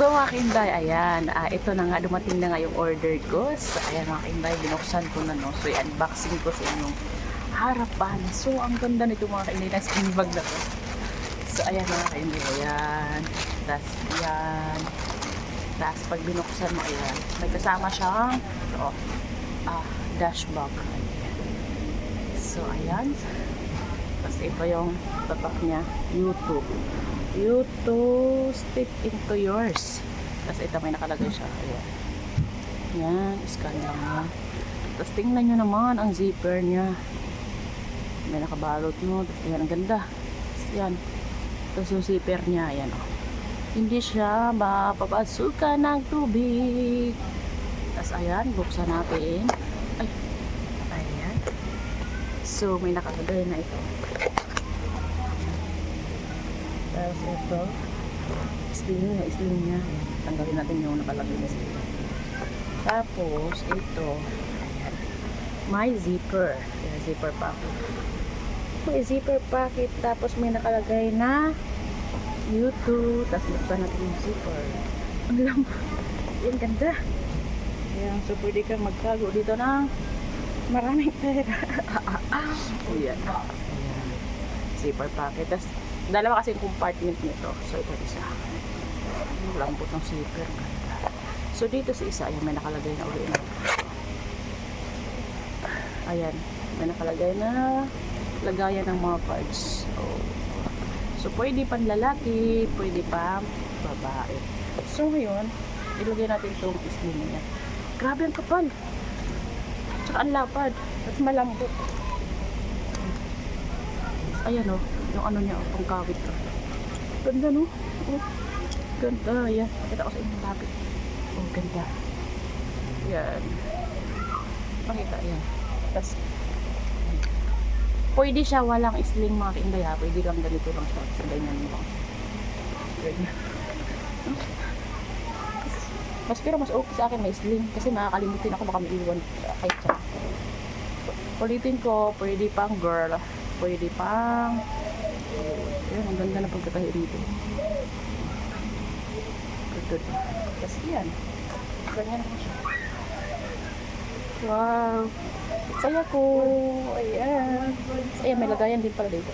So mga kainday, ayan, ito na nga, dumating na nga yung order ko. So ayan mga kainday, binuksan ko na, no. So i-unboxing ko sa inyong harapan. So ang ganda nito mga kainday, na skin bag na to. So ayan mga kainday, ayan. Tapos yan. Tapos pag binuksan mo, ayan, may kasama siyang dash bag. Ayan. So ayan. Tapos ito yung tatak niya, YouTube step into yours. Tapos ito may nakalagay siya. Ayan. Yan, scan lang yan. Tapos tingnan nyo naman ang zipper niya. May nakabalot mo. Tapos yan, ang ganda. Tapos yan. Tapos yung zipper niya, ayan o. Hindi siya mapapasukan ng tubig. Tapos ayan, buksan natin. Ay, ayan. So may nakalagay na ito. Tapos ito, sling niya. Tanggalin natin yung nakalagay na sling. Tapos ito, may zipper. Ayan, zipper pocket. May zipper pocket. Tapos may nakalagay na YouTube. Tapos buksan natin yung zipper. Ang lambot. Yan, ganda. Ayan, so pwede kang magtago dito ng maraming pera. Ayan. Ayan. Zipper pocket. Tapos dalawa kasi yung compartment nito. So ito isa. Ang lambot ng zipper. Ganda. So dito sa isa, ayan, may nakalagay na uli na. Ayan. May nakalagay na lagayan ng mga cards. So pwede pang lalaki, pwede pang babae. So ngayon, ilagay natin itong sling niya. Grabe ang kapal. Tsaka ang lapad. At malambot. Ayan o. Yung ano niya, pangkawit ko. Ganda no? Oh, ganda. Ayan. Pakita ko sa inyo lapit. Oh, ganda. Ayan. Pakita, ayan. Tapos, pwede siya walang sling mga kainday ha. Pwede lang ganito lang siya. Sa ganyan mo. Ganyan. Pero mas okay sa akin may sling. Kasi makakalimutin ako baka may iwan kahit siya. Ulitin ko, pwede pang girl. Pwede pang ayan, ang ganda na pagkatahi dito. Tapos yan. Ganyan ako siya. Wow. Saya ko. Ayan. Ayan, may lagayan din pala dito.